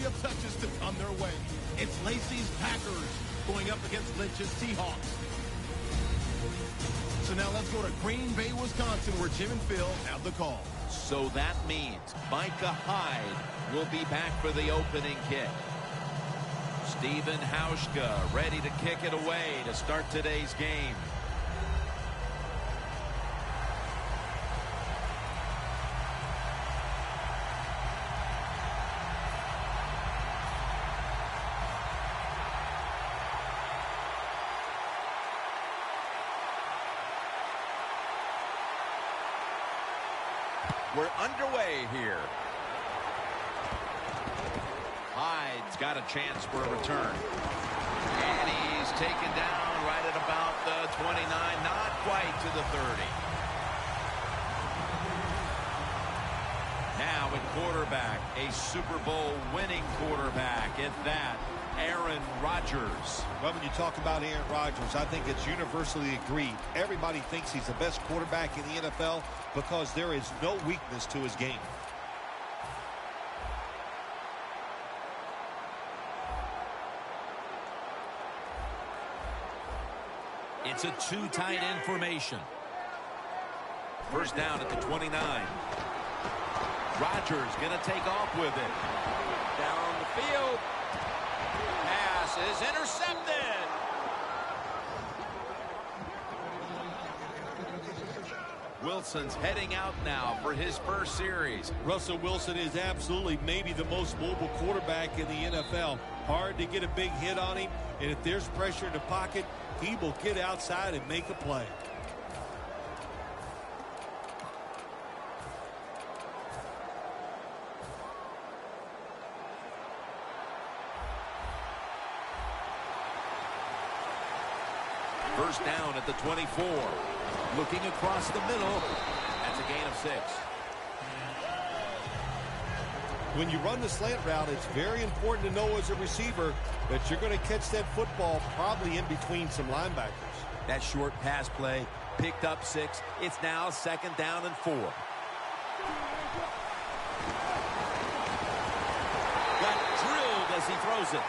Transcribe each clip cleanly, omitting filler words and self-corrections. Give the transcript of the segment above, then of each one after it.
of touches to come their way. It's Lacey's Packers going up against Lynch's Seahawks. So now let's go to Green Bay, Wisconsin, where Jim and Phil have the call. So that means Micah Hyde will be back for the opening kick. Steven Hauschka ready to kick it away to start today's game. We're underway here. Hyde's got a chance for a return. And he's taken down right at about the 29, not quite to the 30. Now at quarterback, a Super Bowl winning quarterback at that, Aaron Rodgers. Well, when you talk about Aaron Rodgers, I think it's universally agreed. Everybody thinks he's the best quarterback in the NFL because there is no weakness to his game. It's a two tight end formation. First down at the 29. Rodgers going to take off with it. Down the field. Pass is intercepted. Wilson's heading out now for his first series. Russell Wilson is absolutely maybe the most mobile quarterback in the NFL. Hard to get a big hit on him, and if there's pressure in the pocket, he will get outside and make a play. First down at the 24. Looking across the middle. That's a gain of 6. When you run the slant route, it's very important to know as a receiver that you're going to catch that football probably in between some linebackers. That short pass play picked up 6. It's now second down and 4. Got drilled as he throws it.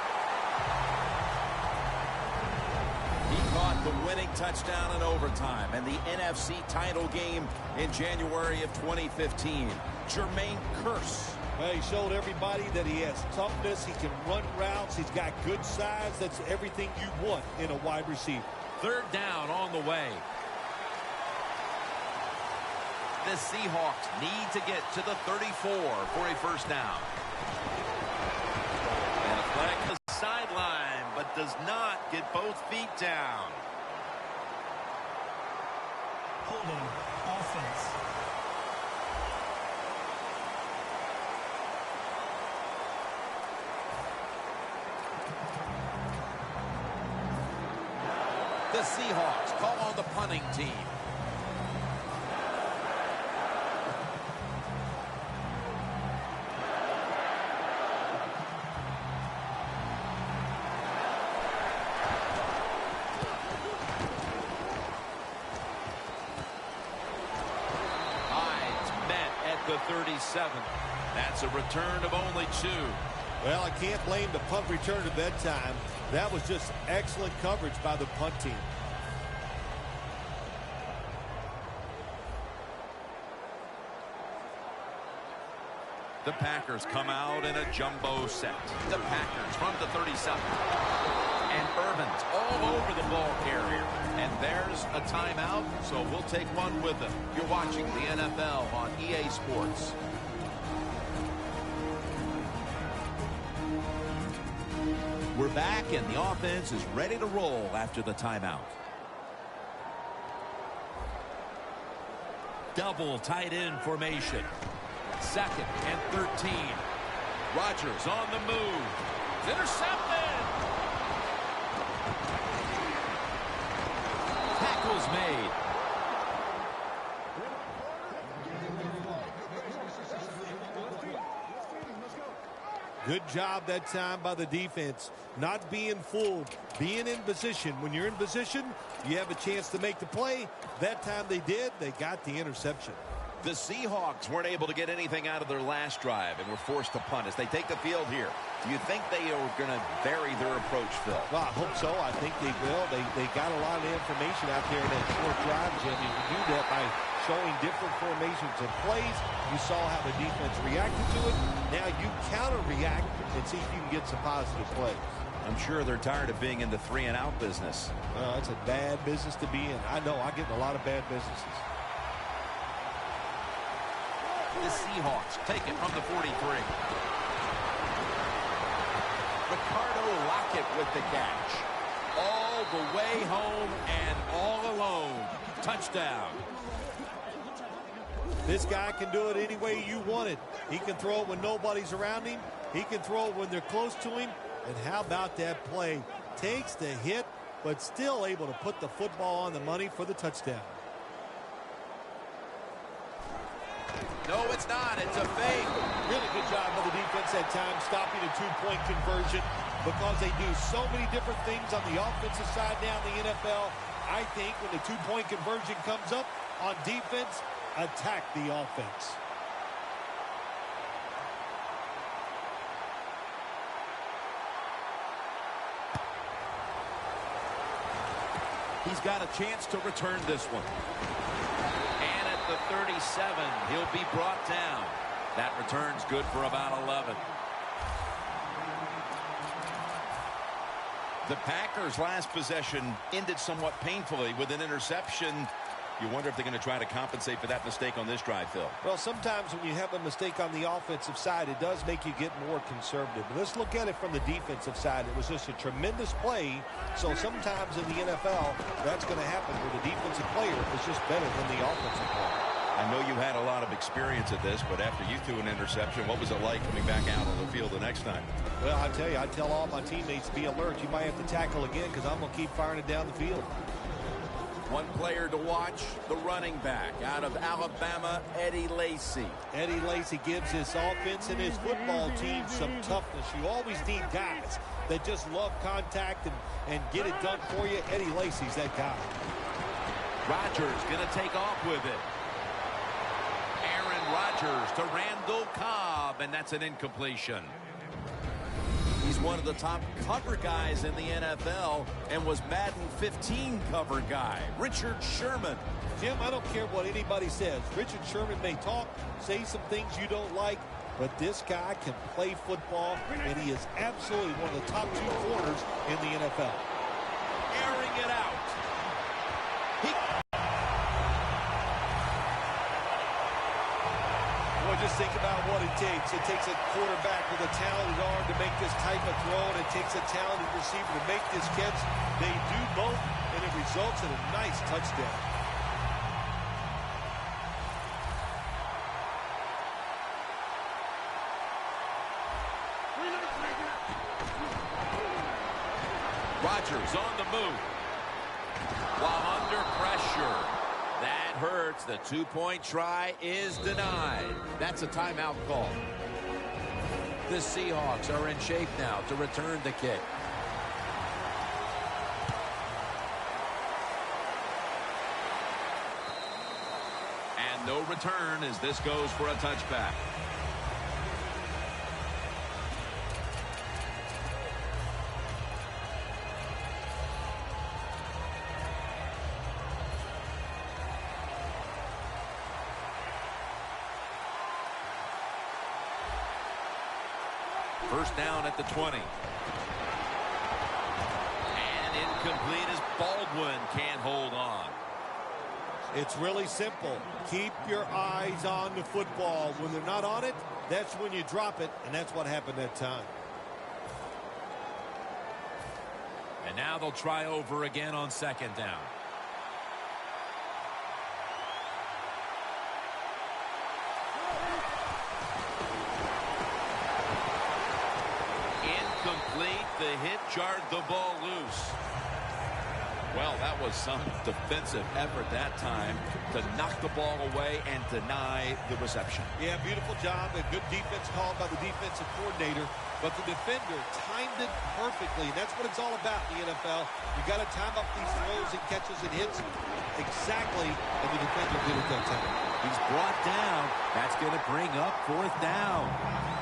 The winning touchdown in overtime and the NFC title game in January of 2015. Jermaine Kearse. Well, he showed everybody that he has toughness. He can run routes. He's got good size. That's everything you want in a wide receiver. Third down on the way. The Seahawks need to get to the 34 for a first down. And a flag on the sideline, but does not get both feet down. Holding offense. The Seahawks call on the punting team. The 37. That's a return of only 2. Well, I can't blame the punt return at that time. That was just excellent coverage by the punt team. The Packers come out in a jumbo set. The Packers from the 37. And Irvin's all over the ball carrier. And there's a timeout, so we'll take one with them. You're watching the NFL on EA Sports. We're back, and the offense is ready to roll after the timeout. Double tight end formation. Second and 13. Rodgers on the move. It's intercepted. Tackles made. Good job that time by the defense. Not being fooled, being in position. When you're in position, you have a chance to make the play. That time they did. They got the interception. The Seahawks weren't able to get anything out of their last drive and were forced to punt as they take the field here. Do you think they are going to vary their approach, Phil? Well, I hope so. I think they will. They got a lot of information out there in that short drive, Jim. You can do that by showing different formations and plays. You saw how the defense reacted to it. Now you counter-react and see if you can get some positive plays. I'm sure they're tired of being in the 3-and-out business. Well, it's a bad business to be in. I know. I get in a lot of bad businesses. The Seahawks take it from the 43. Ricardo Lockett with the catch. All the way home and all alone. Touchdown. This guy can do it any way you want it. He can throw it when nobody's around him. He can throw it when they're close to him. And how about that play? Takes the hit, but still able to put the football on the money for the touchdown. No, it's not. It's a fake. Really good job by the defense that time, stopping a two-point conversion because they do so many different things on the offensive side now in the NFL. I think when the two-point conversion comes up on defense, attack the offense. He's got a chance to return this one. And at the 37, he'll be brought down. That return's good for about 11. The Packers' last possession ended somewhat painfully with an interception. You wonder if they're going to try to compensate for that mistake on this drive, Phil. Well, sometimes when you have a mistake on the offensive side, it does make you get more conservative. But let's look at it from the defensive side. It was just a tremendous play. So sometimes in the NFL, that's going to happen where the defensive player is just better than the offensive player. I know you had a lot of experience at this, but after you threw an interception, what was it like coming back out on the field the next time? Well, I tell you, I tell all my teammates to be alert. You might have to tackle again because I'm going to keep firing it down the field. One player to watch, the running back out of Alabama, Eddie Lacy. Eddie Lacy gives his offense and his football team some toughness. You always need guys that just love contact and get it done for you. Eddie Lacy's that guy. Rodgers going to take off with it. Aaron Rodgers to Randall Cobb, and that's an incompletion. He's one of the top cover guys in the NFL and was Madden 15 cover guy. Richard Sherman. Jim, I don't care what anybody says. Richard Sherman may talk, say some things you don't like, but this guy can play football, and he is absolutely one of the top two corners in the NFL. Airing it out. Just think about what it takes. It takes a quarterback with a talented arm to make this type of throw, and it takes a talented receiver to make this catch. They do both, and it results in a nice touchdown. Rodgers on the move. While under pressure. That hurts. The two-point try is denied. That's a timeout call. The Seahawks are in shape now to return the kick. And no return as this goes for a touchback. First down at the 20. And incomplete as Baldwin can't hold on. It's really simple. Keep your eyes on the football. When they're not on it, that's when you drop it, and that's what happened that time. And now they'll try over again on second down. Incomplete. The hit jarred the ball loose. Well, that was some defensive effort that time to knock the ball away and deny the reception. Yeah, beautiful job. A good defense called by the defensive coordinator. But the defender timed it perfectly. That's what it's all about in the NFL. You got to time up these throws and catches and hits exactly, and the defender did it that time. He's brought down. That's going to bring up 4th down.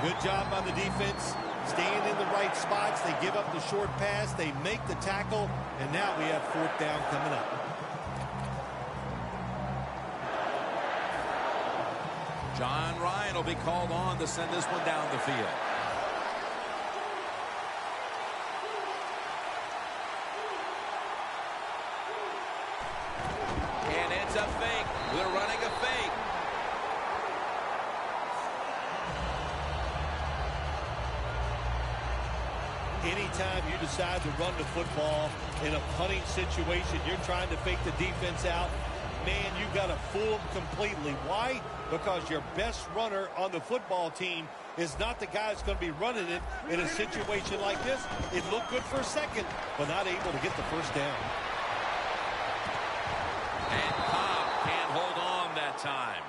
Good job by the defense. Staying in the right spots. They give up the short pass. They make the tackle. And now we have 4th down coming up. John Ryan will be called on to send this one down the field. And it's a fake. They're running a fake. Anytime you decide to run the football in a punting situation, you're trying to fake the defense out, man, you got to fool them completely. Why? Because your best runner on the football team is not the guy that's going to be running it in a situation like this. It looked good for a second, but not able to get the 1st down. And Cobb can't hold on that time.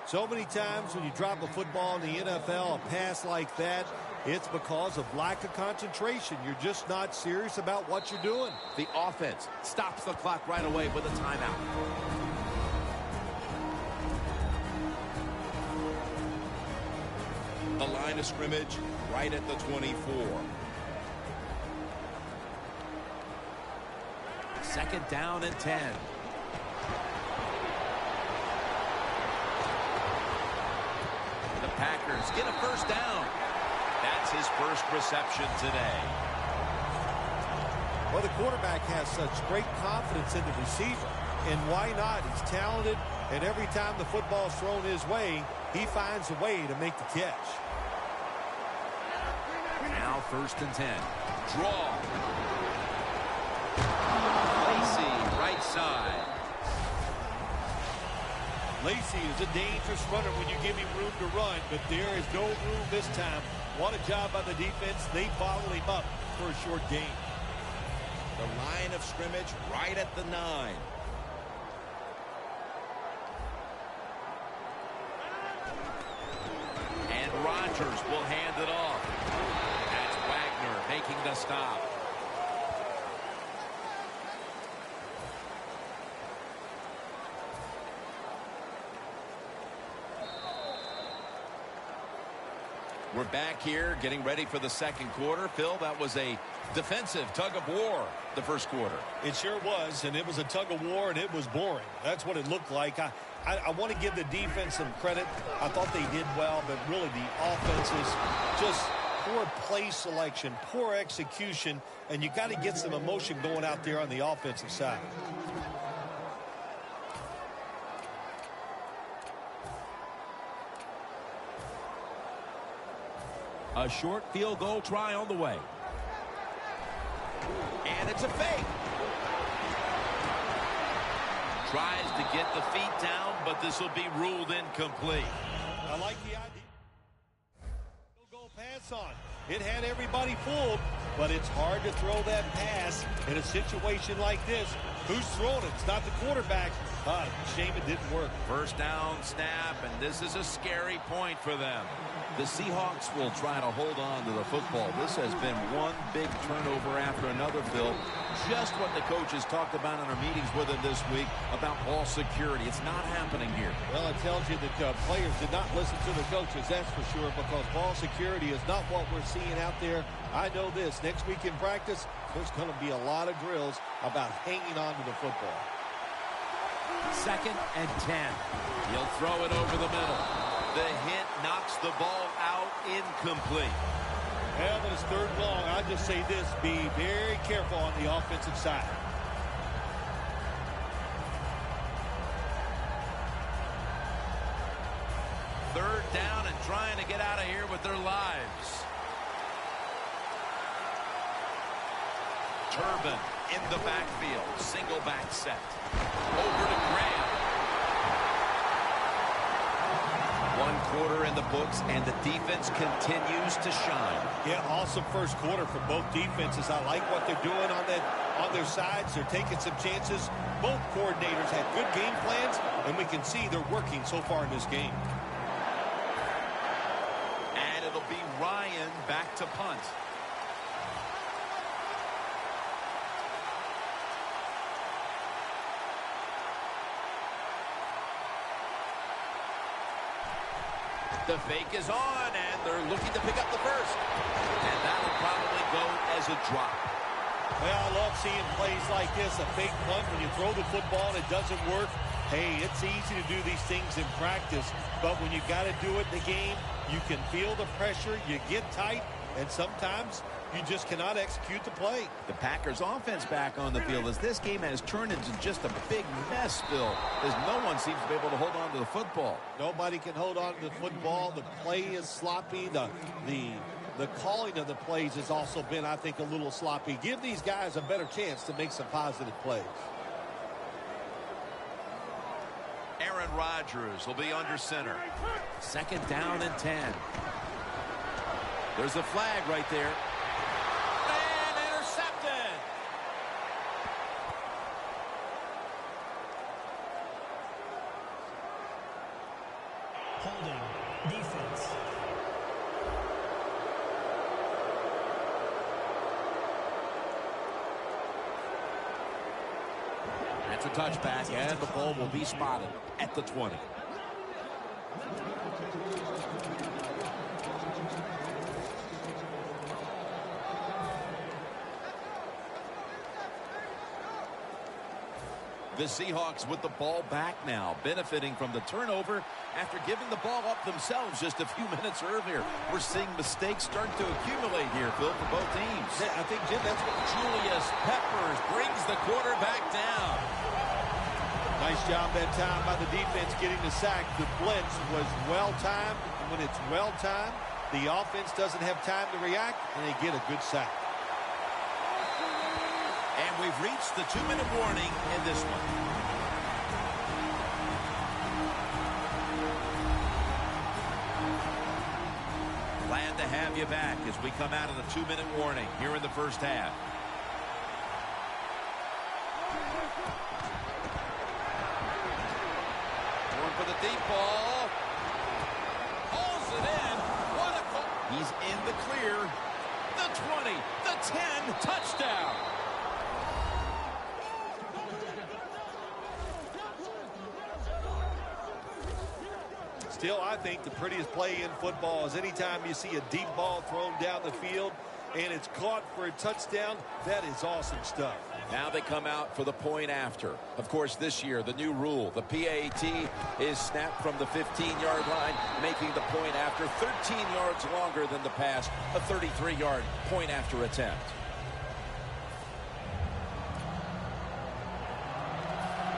So many times when you drop a football in the NFL, a pass like that, it's because of lack of concentration. You're just not serious about what you're doing. The offense stops the clock right away with a timeout. The line of scrimmage right at the 24. 2nd down and 10. The Packers get a 1st down. That's his 1st reception today. Well, the quarterback has such great confidence in the receiver. And why not? He's talented, and every time the football's thrown his way, he finds a way to make the catch. Now 1st and 10. Draw. Lacey, right side. Lacey is a dangerous runner when you give him room to run, but there is no room this time. What a job by the defense. They bottle him up for a short gain. The line of scrimmage right at the 9. And Rodgers will hand it off. That's Wagner making the stop. We're back here getting ready for the 2nd quarter. Phil, that was a defensive tug of war the 1st quarter. It sure was, and it was a tug of war, and it was boring. That's what it looked like. I want to give the defense some credit. I thought they did well, but really the offense is just poor play selection, poor execution, and you got to get some emotion going out there on the offensive side. A short field goal try on the way. And it's a fake. Tries to get the feet down, but this will be ruled incomplete. I like the idea. Go pass on. It had everybody fooled, but it's hard to throw that pass in a situation like this. Who's throwing it? It's not the quarterback. Shame it didn't work. 1st down snap, and this is a scary point for them. The Seahawks will try to hold on to the football. This has been one big turnover after another, Phil. Just what the coaches talked about in our meetings with him this week about ball security. It's not happening here. Well, it tells you that players did not listen to the coaches, that's for sure, because ball security is not what we're seeing out there. I know this. Next week in practice, there's going to be a lot of drills about hanging on to the football. 2nd and 10. He'll throw it over the middle. The hit knocks the ball out, incomplete. Well, but it's 3rd and long. I just say this, be very careful on the offensive side. Third down and trying to get out of here with their lives. Turbin in the backfield. Single back set. Over to Graham. One quarter in the books, and the defense continues to shine. Yeah, awesome first quarter for both defenses. I like what they're doing on their sides. They're taking some chances. Both coordinators had good game plans, and we can see they're working so far in this game. And it'll be Ryan back to punt. The fake is on, and they're looking to pick up the first. And that'll probably go as a drop. Well, I love seeing plays like this, a fake punt when you throw the football and it doesn't work. Hey, it's easy to do these things in practice, but when you got to do it in the game, you can feel the pressure, you get tight, and sometimes you just cannot execute the play. The Packers offense back on the field as this game has turned into just a big mess, Phil, as no one seems to be able to hold on to the football. Nobody can hold on to the football. The play is sloppy. The calling of the plays has also been, I think, a little sloppy. Give these guys a better chance to make some positive plays. Aaron Rodgers will be under center. Second down and 10. There's a flag right there. And intercepted. Holding. Defense. That's a touchback, and the ball will be spotted at the 20. The Seahawks with the ball back now, benefiting from the turnover after giving the ball up themselves just a few minutes earlier. We're seeing mistakes start to accumulate here, Phil, for both teams. Yeah, I think, Jim, that's what Julius Peppers brings the quarterback down. Nice job that time by the defense getting the sack. The blitz was well-timed. When it's well-timed, the offense doesn't have time to react, and they get a good sack. And we've reached the 2-minute warning in this one. Glad to have you back as we come out of the 2-minute warning here in the first half. Going for the deep ball. Hauls it in. What a call. He's in the clear. The 20, the 10, touchdown. Still, I think the prettiest play in football is anytime you see a deep ball thrown down the field and it's caught for a touchdown. That is awesome stuff. Now they come out for the point after. Of course, this year, the new rule, the PAT, is snapped from the 15-yard line, making the point after 13 yards longer than the pass, a 33-yard point after attempt.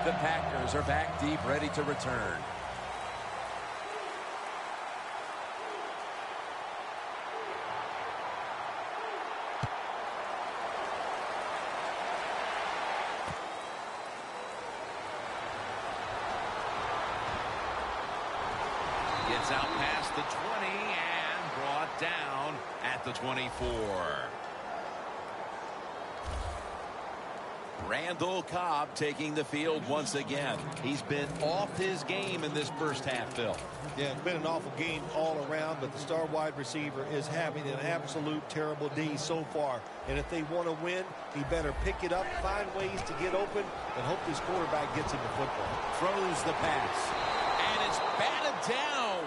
The Packers are back deep, ready to return. Gets out past the 20 and brought down at the 24. Randall Cobb taking the field once again. He's been off his game in this first half, Phil. Yeah, it's been an awful game all around, but the star wide receiver is having an absolute terrible day so far. And if they want to win, he better pick it up, find ways to get open, and hope this quarterback gets him the football. Throws the pass. And it's batted down.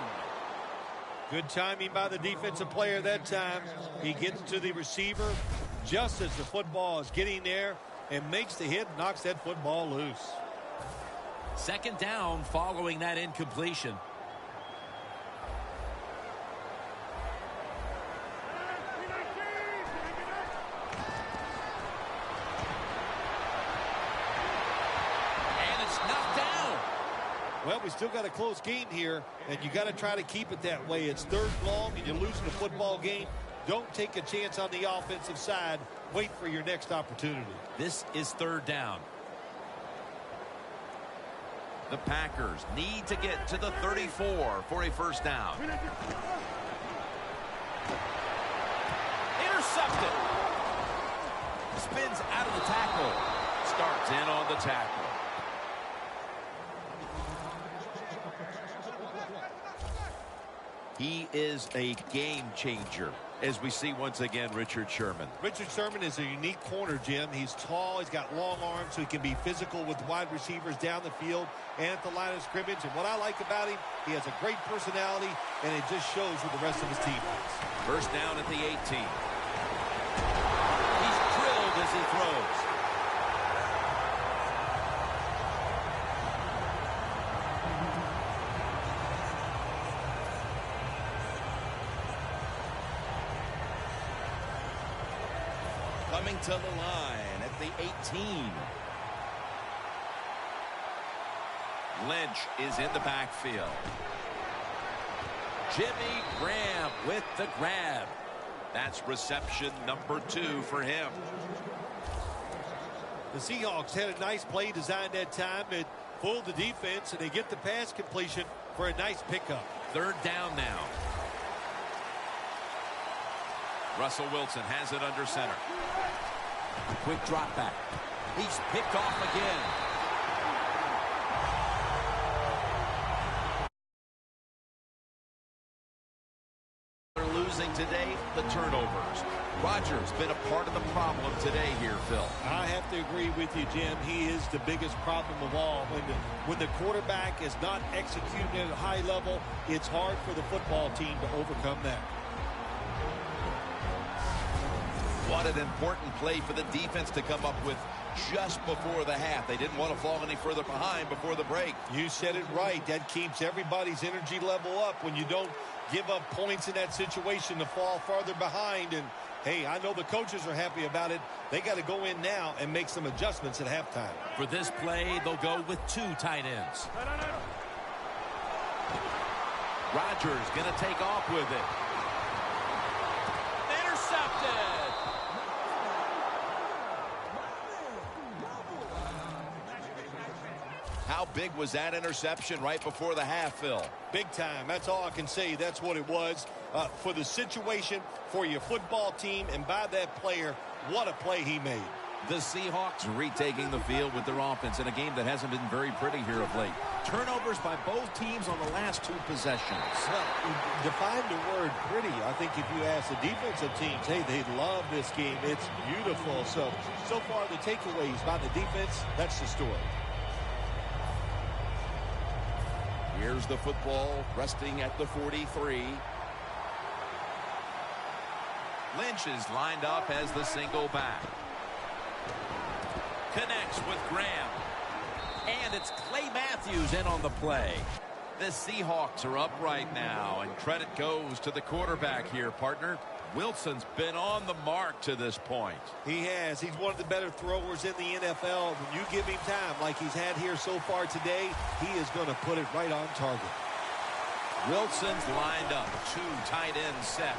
Good timing by the defensive player that time. He gets to the receiver just as the football is getting there and makes the hit, knocks that football loose. Second down following that incompletion. Well, we still got a close game here, and you got to try to keep it that way. It's third long, and you're losing a football game. Don't take a chance on the offensive side. Wait for your next opportunity. This is third down. The Packers need to get to the 34 for a first down. Intercepted. Spins out of the tackle. Starts in on the tackle. He is a game changer, as we see once again Richard Sherman. Richard Sherman is a unique corner, Jim. He's tall, he's got long arms, so he can be physical with wide receivers down the field and at the line of scrimmage. And what I like about him, he has a great personality, and it just shows with the rest of his teammates. First down at the 18. He's drilled as he throws. Coming to the line at the 18. Lynch is in the backfield. Jimmy Graham with the grab. That's reception number 2 for him. The Seahawks had a nice play designed that time. It fooled the defense, and they get the pass completion for a nice pickup. Third down now. Russell Wilson has it under center. Quick drop back. He's picked off again. They're losing today, the turnovers. Rodgers been a part of the problem today here, Phil. I have to agree with you, Jim. He is the biggest problem of all. When the quarterback is not executing at a high level, it's hard for the football team to overcome that. What an important play for the defense to come up with just before the half. They didn't want to fall any further behind before the break. You said it right. That keeps everybody's energy level up when you don't give up points in that situation to fall farther behind. And, hey, I know the coaches are happy about it. They got to go in now and make some adjustments at halftime. For this play, they'll go with 2 tight ends. Rodgers going to take off with it. Intercepted. How big was that interception right before the half, Phil? Big time. That's all I can say. That's what it was. For the situation, for your football team, and by that player, what a play he made. The Seahawks retaking the field with their offense in a game that hasn't been very pretty here of late. Turnovers by both teams on the last 2 possessions. Well, define the word pretty. I think if you ask the defensive teams, hey, they love this game. It's beautiful. So far the takeaways by the defense, that's the story. Here's the football resting at the 43. Lynch is lined up as the single back. Connects with Graham. And it's Clay Matthews in on the play. The Seahawks are up right now, and credit goes to the quarterback here, partner. Wilson's been on the mark to this point. He has. He's one of the better throwers in the NFL. When you give him time like he's had here so far today, he is going to put it right on target. Wilson's lined up. 2 tight ends set.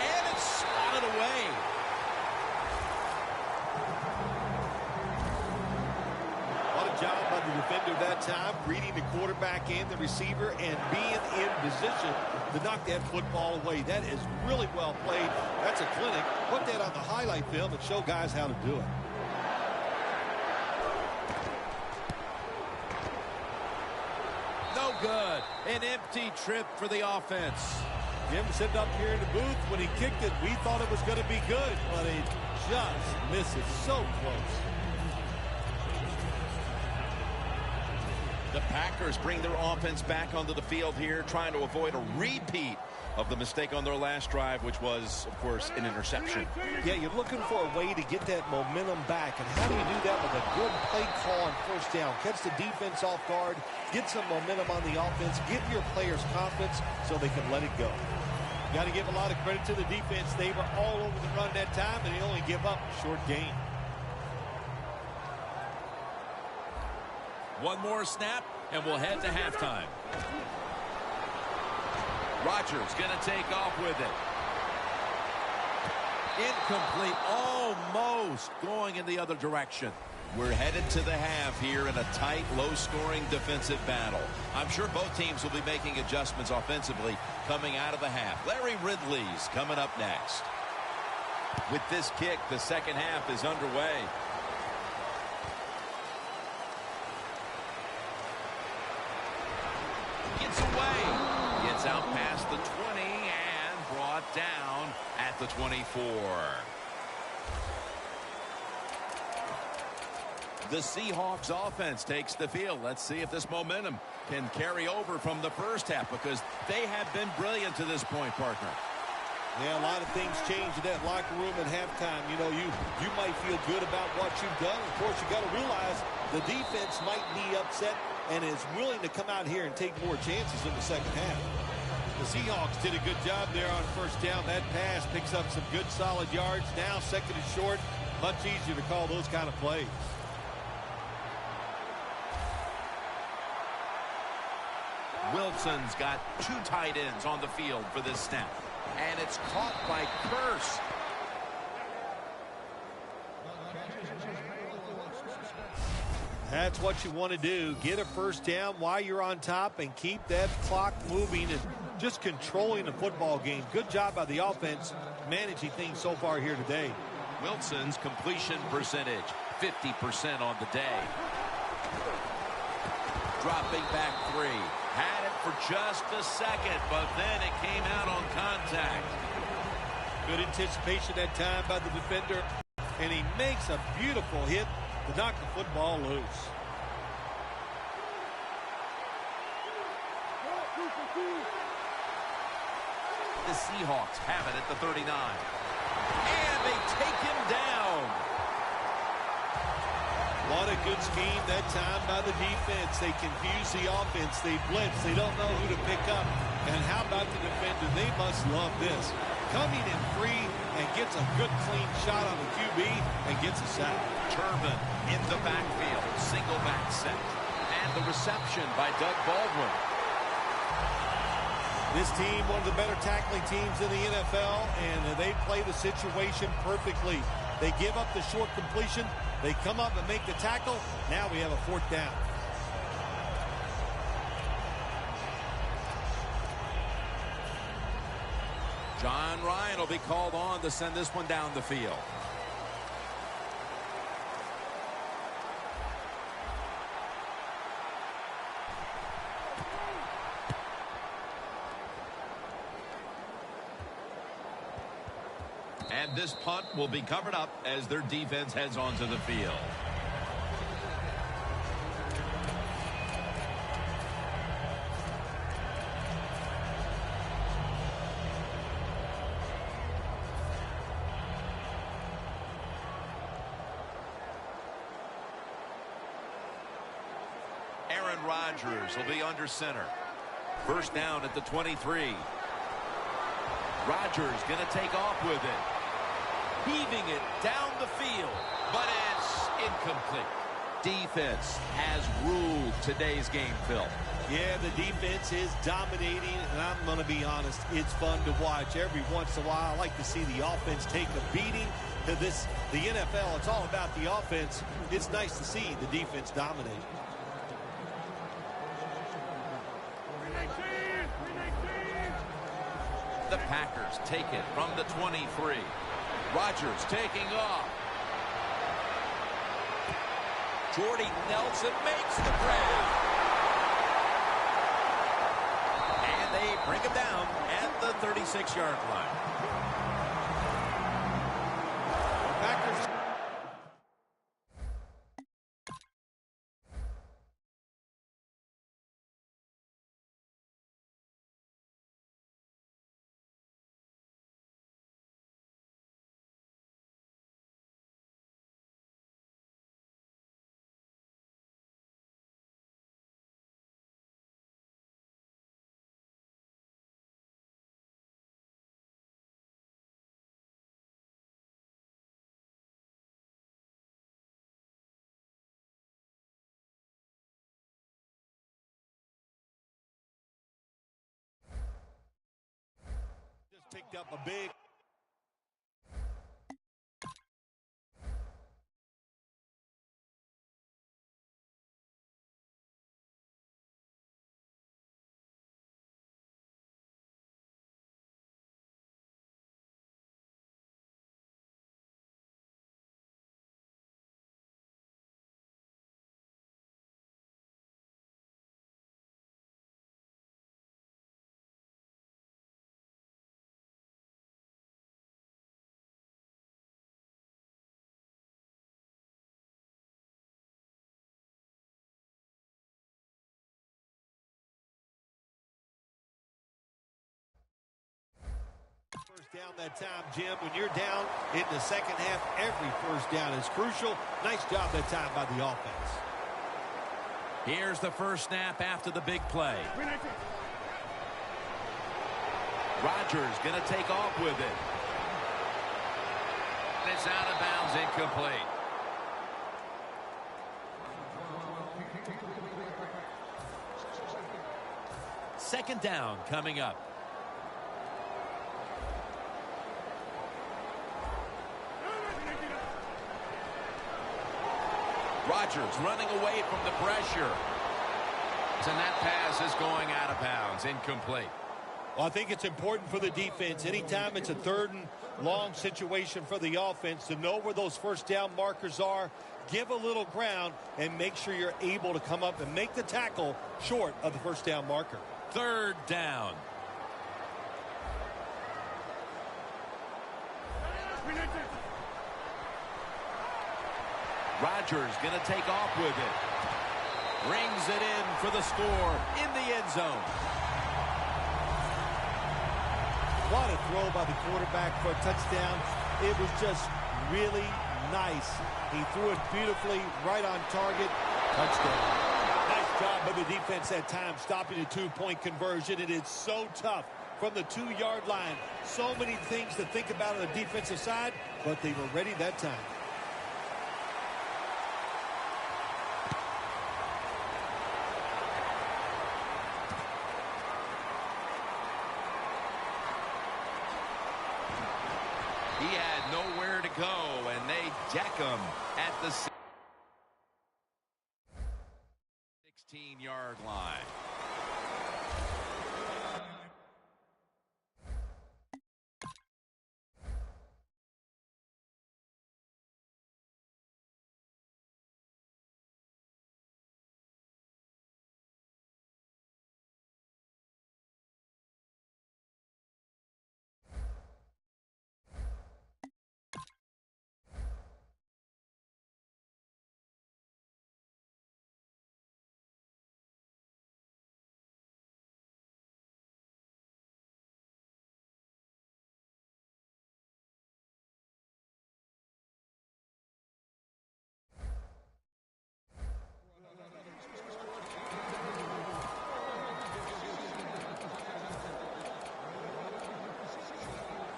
And it's swatted away. What a job by the defender that time, reading the quarterback and the receiver and being in position to knock that football away. That is really well played. That's a clinic. Put that on the highlight film and show guys how to do it. No good. An empty trip for the offense. Jim sitting up here in the booth, when he kicked it, we thought it was going to be good, but it just misses so close. The Packers bring their offense back onto the field here, trying to avoid a repeat of the mistake on their last drive, which was, of course, an interception. Yeah, you're looking for a way to get that momentum back, and how do you do that with a good play call on first down? Catch the defense off guard, get some momentum on the offense, give your players confidence so they can let it go. Got to give a lot of credit to the defense. They were all over the run that time, and they only give up short gain. One more snap, and we'll head to halftime. Rodgers going to take off with it. Incomplete, almost going in the other direction. We're headed to the half here in a tight, low-scoring defensive battle. I'm sure both teams will be making adjustments offensively coming out of the half. Larry Ridley's coming up next. With this kick, the second half is underway. Gets away. Gets out past the 20 and brought down at the 24. The Seahawks offense takes the field. Let's see if this momentum can carry over from the first half, because they have been brilliant to this point, partner. Yeah, a lot of things change in that locker room at halftime. You know, you might feel good about what you've done. Of course, you got to realize the defense might be upset and is willing to come out here and take more chances in the second half. The Seahawks did a good job there on first down. That pass picks up some good solid yards. Now second and short, much easier to call those kind of plays. Wilson's got two tight ends on the field for this snap. And it's caught by Curse. That's what you want to do. Get a first down while you're on top and keep that clock moving and just controlling the football game. Good job by the offense managing things so far here today. Wilson's completion percentage, 50% on the day. Dropping back three. Had it for just a second, but then it came out on contact. Good anticipation that time by the defender, and he makes a beautiful hit to knock the football loose. The Seahawks have it at the 39. And they take him down. What a good scheme that time by the defense. They confuse the offense. They blitz. They don't know who to pick up. And how about the defender? They must love this. Coming in free and gets a good clean shot on the QB and gets a sack. Turbin in the backfield. Single back set. And the reception by Doug Baldwin. This team, one of the better tackling teams in the NFL, and they play the situation perfectly. They give up the short completion. They come up and make the tackle. Now we have a fourth down. John Ryan will be called on to send this one down the field. And this punt will be covered up as their defense heads onto the field. Aaron Rodgers will be under center. First down at the 23. Rodgers going to take off with it. Heaving it down the field, but it's incomplete. Defense has ruled today's game, Phil. Yeah, the defense is dominating, and I'm going to be honest, it's fun to watch. Every once in a while, I like to see the offense take a beating. To this, the NFL, it's all about the offense. It's nice to see the defense dominate. The Packers take it from the 23. Rodgers taking off. Jordy Nelson makes the grab. And they bring him down at the 36-yard line. Packers just picked up a big Down that time, Jim. When you're down in the second half, every first down is crucial. Nice job that time by the offense. Here's the first snap after the big play. Rodgers going to take off with it. And it's out of bounds, incomplete. Second down coming up. Rodgers running away from the pressure. And that pass is going out of bounds, incomplete. Well, I think it's important for the defense. Anytime it's a third and long situation for the offense to know where those first down markers are, give a little ground, and make sure you're able to come up and make the tackle short of the first down marker. Third down. Rodgers going to take off with it. Rings it in for the score in the end zone. What a throw by the quarterback for a touchdown. It was just really nice. He threw it beautifully, right on target. Touchdown. Nice job by the defense that time, stopping a two-point conversion. It is so tough from the 2-yard line. So many things to think about on the defensive side, but they were ready that time. He had nowhere to go, and they deck him at the 16-yard line.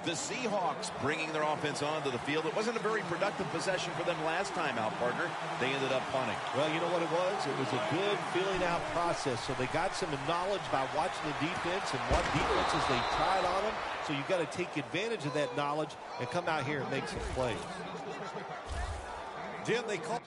The Seahawks bringing their offense onto the field. It wasn't a very productive possession for them last time out, partner. They ended up punting. Well, you know what it was? It was a good filling out process. So they got some knowledge by watching the defense and what defenses they tried on them. So you got to take advantage of that knowledge and come out here and make some plays. Jim, they call.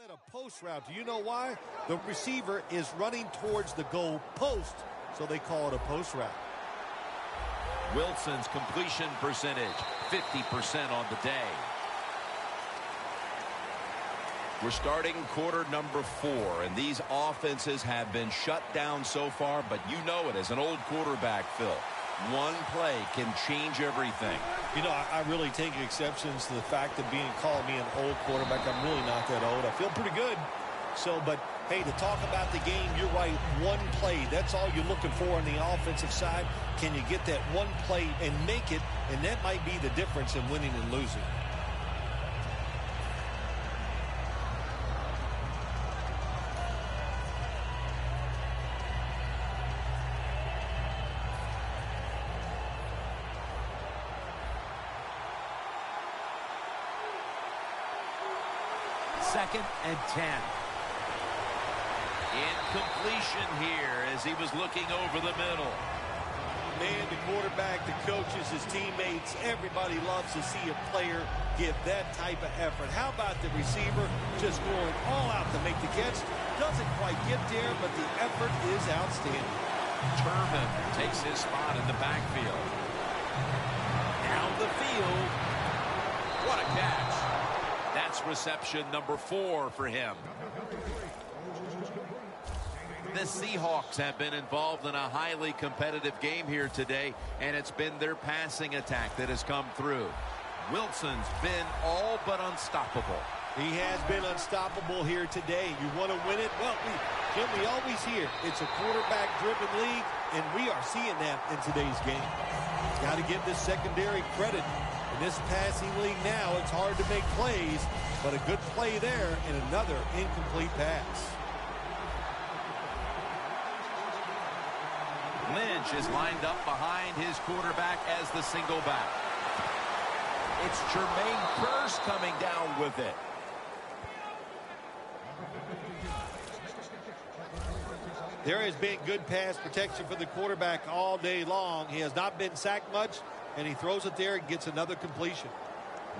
A post route. Do you know why? The receiver is running towards the goal post, so they call it a post route. Wilson's completion percentage, 50% on the day. We're starting quarter number 4, and these offenses have been shut down so far, but you know it as an old quarterback, Phil. One play can change everything. You know, I really take exceptions to the fact of being called me an old quarterback. I'm really not that old. I feel pretty good. So, but, hey, to talk about the game, you're right. One play, that's all you're looking for on the offensive side. Can you get that one play and make it? And that might be the difference in winning and losing. Second and 10. Incompletion here as he was looking over the middle. Man, the quarterback, the coaches, his teammates, everybody loves to see a player give that type of effort. How about the receiver just going all out to make the catch? Doesn't quite get there, but the effort is outstanding. Turbin takes his spot in the backfield. Down the field. What a catch. That's reception number 4 for him. The Seahawks have been involved in a highly competitive game here today, and it's been their passing attack that has come through. Wilson's been all but unstoppable. He has been unstoppable here today. You want to win it? Well, Jim, we always hear it's a quarterback-driven league, and we are seeing that in today's game. Got to give this secondary credit. In this passing league now, it's hard to make plays, but a good play there and another incomplete pass. Lynch is lined up behind his quarterback as the single back. It's Jermaine Kearse coming down with it. There has been good pass protection for the quarterback all day long. He has not been sacked much, and he throws it there and gets another completion.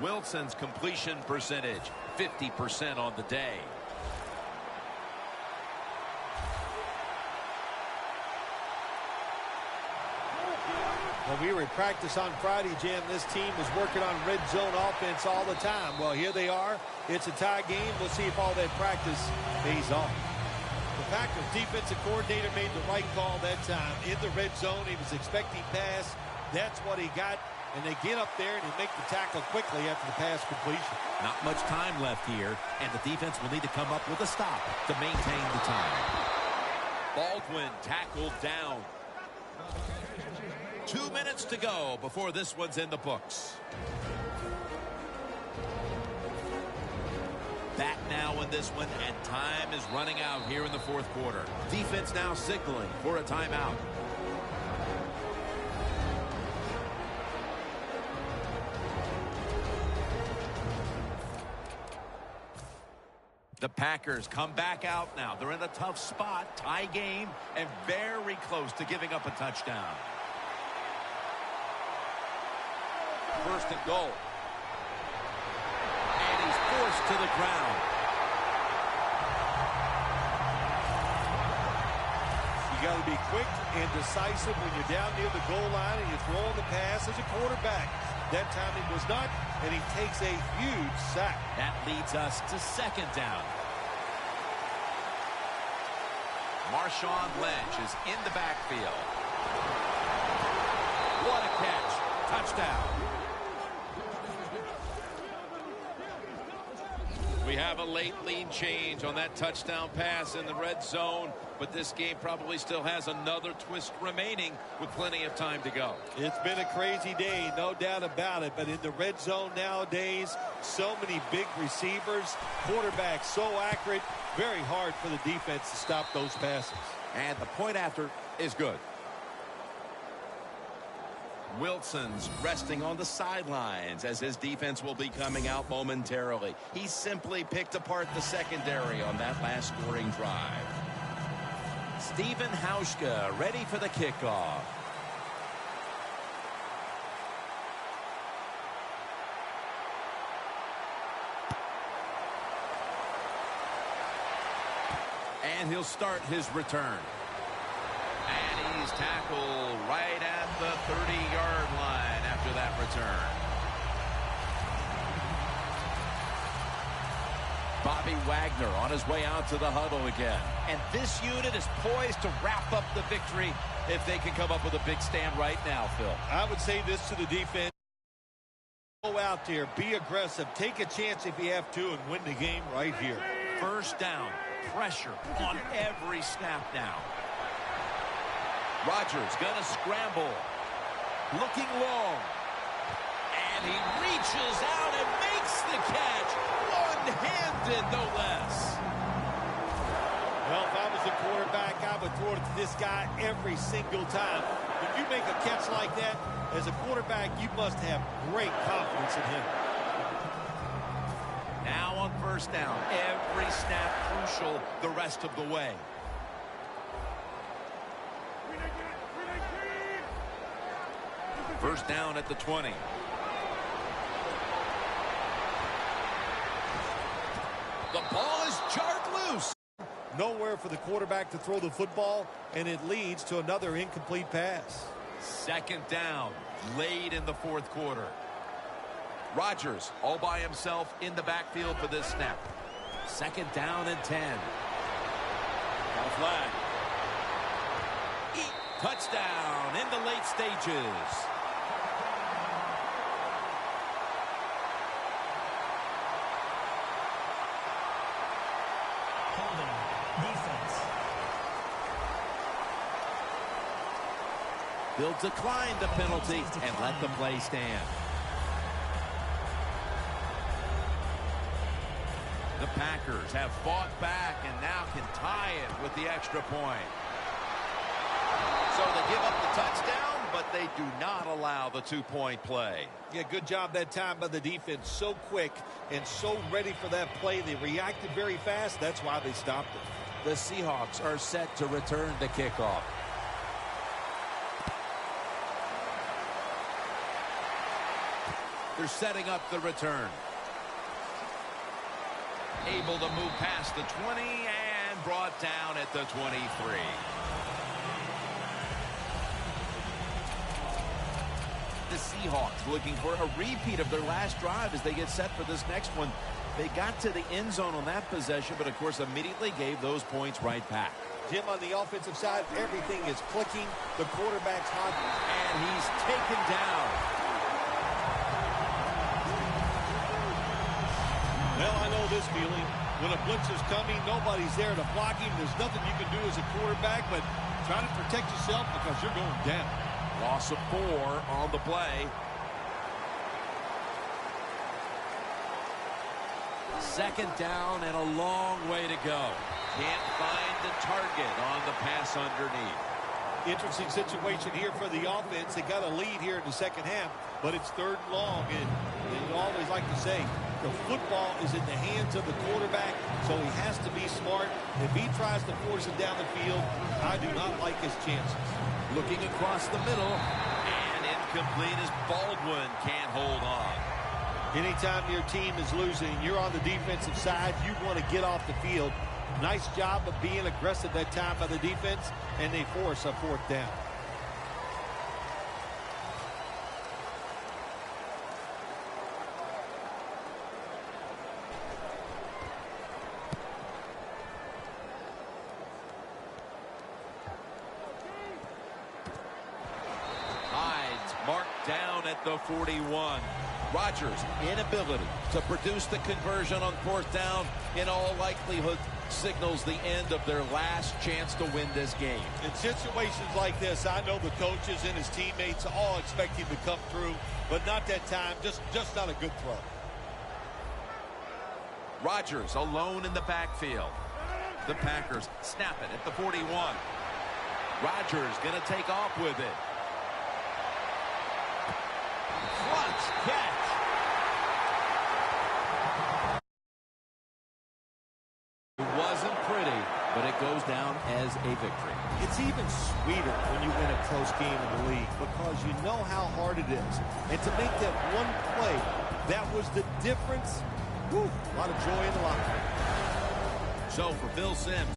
Wilson's completion percentage, 50% on the day. When we were at practice on Friday, Jim, this team was working on red zone offense all the time. Well, here they are. It's a tie game. We'll see if all that practice pays off. The Packers defensive coordinator made the right call that time. In the red zone, he was expecting pass. That's what he got. And they get up there and they make the tackle quickly after the pass completion. Not much time left here, and the defense will need to come up with a stop to maintain the time. Baldwin tackled down. 2 minutes to go before this one's in the books. Back now in this one, and time is running out here in the fourth quarter. Defense now signaling for a timeout. The Packers come back out now. They're in a tough spot, tie game, and very close to giving up a touchdown. First and goal. And he's forced to the ground. You got to be quick and decisive when you're down near the goal line and you're throwing the pass as a quarterback. That time he was not, and he takes a huge sack. That leads us to second down. Marshawn Lynch is in the backfield. What a catch. Touchdown. We have a late lead change on that touchdown pass in the red zone, but this game probably still has another twist remaining with plenty of time to go. It's been a crazy day, no doubt about it, but in the red zone nowadays, so many big receivers, quarterbacks so accurate, very hard for the defense to stop those passes. And the point after is good. Wilson's resting on the sidelines as his defense will be coming out momentarily. He simply picked apart the secondary on that last scoring drive. Stephen Hauschka ready for the kickoff. And he'll start his return. And he's tackled right at the 30-yard line after that return. Bobby Wagner on his way out to the huddle again. And this unit is poised to wrap up the victory if they can come up with a big stand right now, Phil. I would say this to the defense. Go out there, be aggressive, take a chance if you have to, and win the game right here. First down, pressure on every snap now. Rodgers gonna scramble. Looking long. And he reaches out and makes the catch. One-handed, no less. Well, if I was the quarterback, I would throw it to this guy every single time. When you make a catch like that, as a quarterback, you must have great confidence in him. Now on first down, every snap crucial the rest of the way. First down at the 20. The ball is jarred loose. Nowhere for the quarterback to throw the football, and it leads to another incomplete pass. Second down, late in the fourth quarter. Rodgers all by himself in the backfield for this snap. Second down and 10. Got a flag. Touchdown in the late stages. Holding. Defense. They'll decline the penalty and let the play stand. The Packers have fought back and now can tie it with the extra point. So they give up the touchdown, but they do not allow the two-point play. Yeah, good job that time by the defense. So quick and so ready for that play. They reacted very fast. That's why they stopped it. The Seahawks are set to return the kickoff. They're setting up the return. Able to move past the 20 and brought down at the 23. The Seahawks looking for a repeat of their last drive as they get set for this next one. They got to the end zone on that possession, but of course immediately gave those points right back. Jim, on the offensive side, everything is clicking. The quarterback's hot. And he's taken down. Well, I know this feeling. When a blitz is coming, nobody's there to block him. There's nothing you can do as a quarterback, but try to protect yourself because you're going down. Loss of 4 on the play. Second down and a long way to go. Can't find the target on the pass underneath. Interesting situation here for the offense. They got a lead here in the second half, but it's third and long. And you always like to say, the football is in the hands of the quarterback, so he has to be smart. If he tries to force it down the field, I do not like his chances. Looking across the middle, and incomplete as Baldwin can't hold on. Anytime your team is losing, you're on the defensive side, you want to get off the field. Nice job of being aggressive that time by the defense, and they force a fourth down. Marked down at the 41. Rodgers' inability to produce the conversion on fourth down in all likelihood signals the end of their last chance to win this game. In situations like this, I know the coaches and his teammates all expect him to come through, but not that time. Just not a good throw. Rodgers alone in the backfield. The Packers snap it at the 41. Rodgers going to take off with it. Clutch catch. It wasn't pretty, but it goes down as a victory. It's even sweeter when you win a close game in the league because you know how hard it is. And to make that one play, that was the difference. Whew, a lot of joy in the locker room. So for Phil Simms,